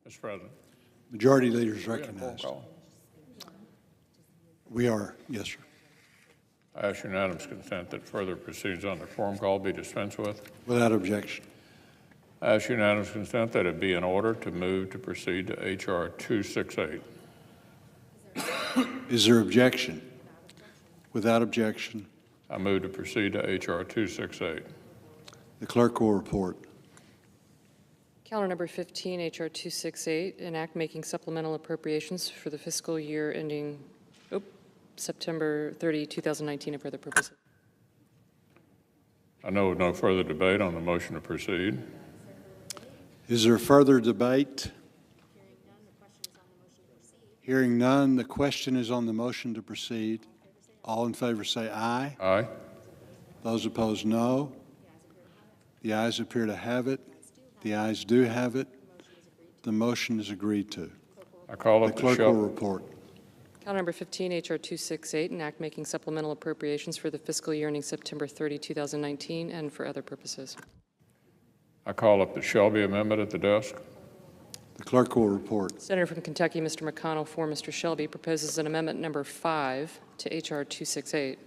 Mr. President. Majority Leader is Are we in a recognized. roll call? We are, yes, sir. I ask unanimous consent that further proceedings on the quorum call be dispensed with. Without objection. I ask unanimous consent that it be in order to move to proceed to H.R. 268. Is there objection? Without objection. I move to proceed to H.R. 268. The clerk will report. Calendar number 15, H.R. 268, an act making supplemental appropriations for the fiscal year ending September 30, 2019, and for other purposes. I know no further debate on the motion to proceed. Is there further debate? Hearing none, the question is on the motion to proceed. All in favor say aye. Aye. Those opposed, no. The ayes appear to have it. The ayes do have it. The motion is agreed to. I call The up the clerk will report. Calendar number 15, H.R. 268, an act making supplemental appropriations for the fiscal year ending September 30, 2019, and for other purposes. I call up the Shelby amendment at the desk. The clerk will report. Senator from Kentucky, Mr. McConnell, for Mr. Shelby, proposes an amendment number 5 to H.R. 268.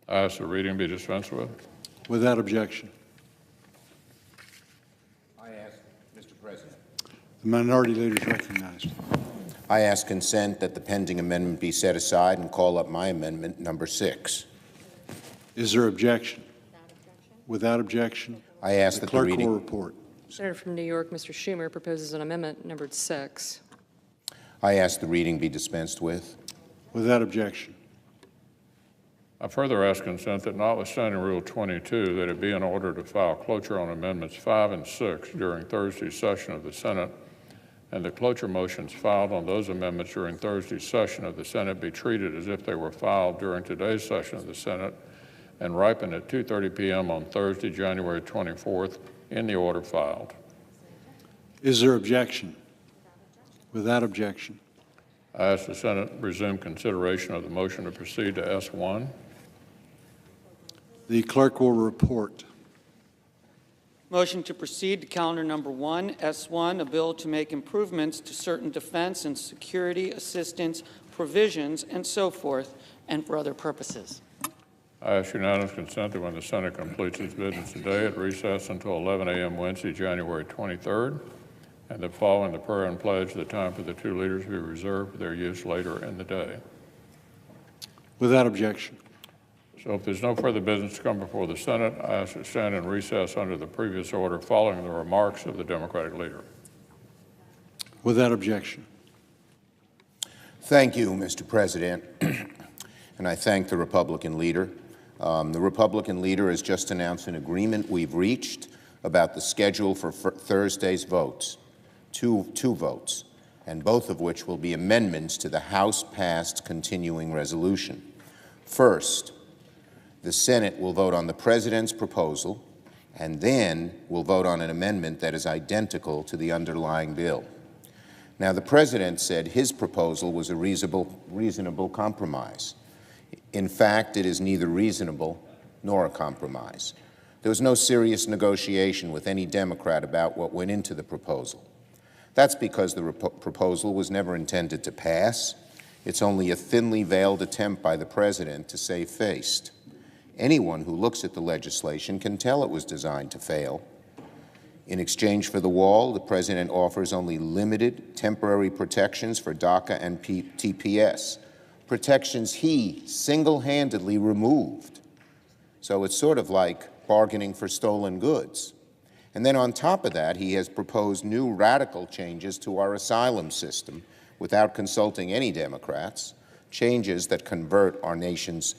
I ask the reading be dispensed with. Without objection. I ask, Mr. President. The minority leader is recognized. I ask consent that the pending amendment be set aside and call up my amendment number 6. Is there objection? Without objection. I ask The that the clerk will reading. report. Senator from New York, Mr. Schumer, proposes an amendment numbered 6. I ask the reading be dispensed with. Without objection. I further ask consent that notwithstanding Rule 22, that it be in order to file cloture on Amendments 5 and 6 during Thursday's session of the Senate, and the cloture motions filed on those amendments during Thursday's session of the Senate be treated as if they were filed during today's session of the Senate and ripen at 2:30 p.m. on Thursday, January 24th, in the order filed. Is there objection? Without objection. I ask the Senate resume consideration of the motion to proceed to S1. The clerk will report. Motion to proceed to calendar number 1, S1, a bill to make improvements to certain defense and security assistance provisions and so forth, and for other purposes. I ask unanimous consent that when the Senate completes its business today, it recess until 11 a.m. Wednesday, January 23rd, and that following the prayer and pledge, the time for the two leaders be reserved for their use later in the day. Without objection. So if there's no further business to come before the Senate, I ask to stand in recess under the previous order following the remarks of the Democratic leader. Without objection. Thank you, Mr. President. And I thank the Republican leader. The Republican leader has just announced an agreement we've reached about the schedule for Thursday's votes, two votes, and both of which will be amendments to the House-passed continuing resolution. First, the Senate will vote on the President's proposal, and then will vote on an amendment that is identical to the underlying bill. Now, the President said his proposal was a reasonable compromise. In fact, it is neither reasonable nor a compromise. There was no serious negotiation with any Democrat about what went into the proposal. That's because the proposal was never intended to pass. It's only a thinly veiled attempt by the President to save face. Anyone who looks at the legislation can tell it was designed to fail. In exchange for the wall, the President offers only limited temporary protections for DACA and TPS, protections he single-handedly removed. So it's sort of like bargaining for stolen goods. And then on top of that, he has proposed new radical changes to our asylum system without consulting any Democrats, changes that controvert our nation's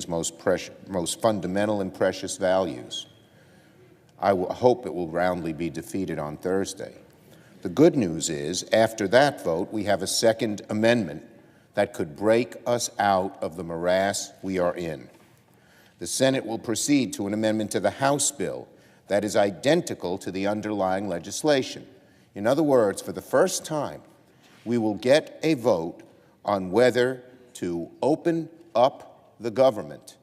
most fundamental and precious values. I hope it will roundly be defeated on Thursday. The good news is, after that vote, we have a second amendment that could break us out of the morass we are in. The Senate will proceed to an amendment to the House bill that is identical to the underlying legislation. In other words, for the first time, we will get a vote on whether to open up the government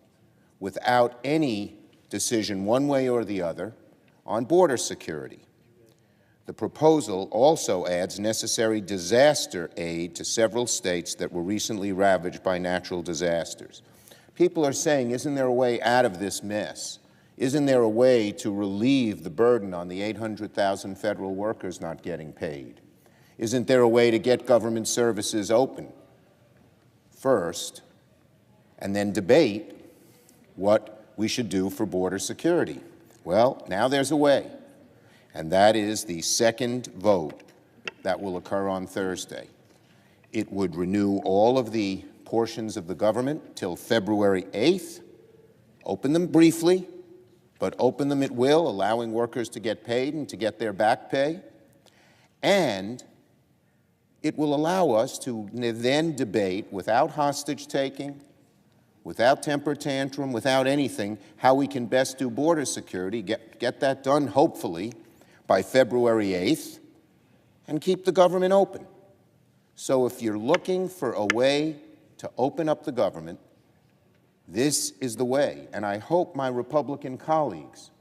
without any decision one way or the other on border security. The proposal also adds necessary disaster aid to several states that were recently ravaged by natural disasters. People are saying, isn't there a way out of this mess? Isn't there a way to relieve the burden on the 800,000 federal workers not getting paid? Isn't there a way to get government services open first and then debate what we should do for border security? Well, now there's a way, and that is the second vote that will occur on Thursday. It would renew all of the portions of the government till February 8th, open them briefly, but open them at will, allowing workers to get paid and to get their back pay, and it will allow us to then debate without hostage-taking, without temper tantrum, without anything, how we can best do border security, get that done, hopefully, by February 8th, and keep the government open. So if you're looking for a way to open up the government, this is the way. And I hope my Republican colleagues,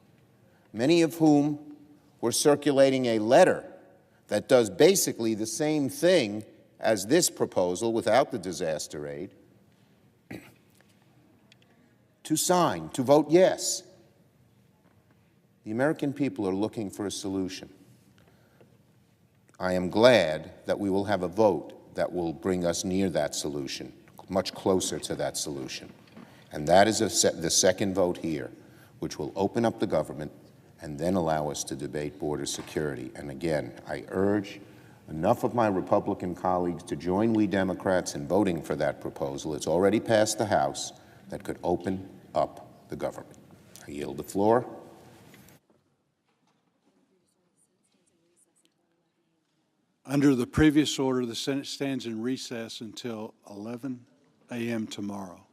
many of whom were circulating a letter that does basically the same thing as this proposal without the disaster aid, to sign, to vote yes. The American people are looking for a solution. I am glad that we will have a vote that will bring us near that solution, much closer to that solution. And that is the second vote here, which will open up the government and then allow us to debate border security. And again, I urge enough of my Republican colleagues to join we Democrats in voting for that proposal. It's already passed the House that could open up the government. I yield the floor. Under the previous order, the Senate stands in recess until 11 a.m. tomorrow.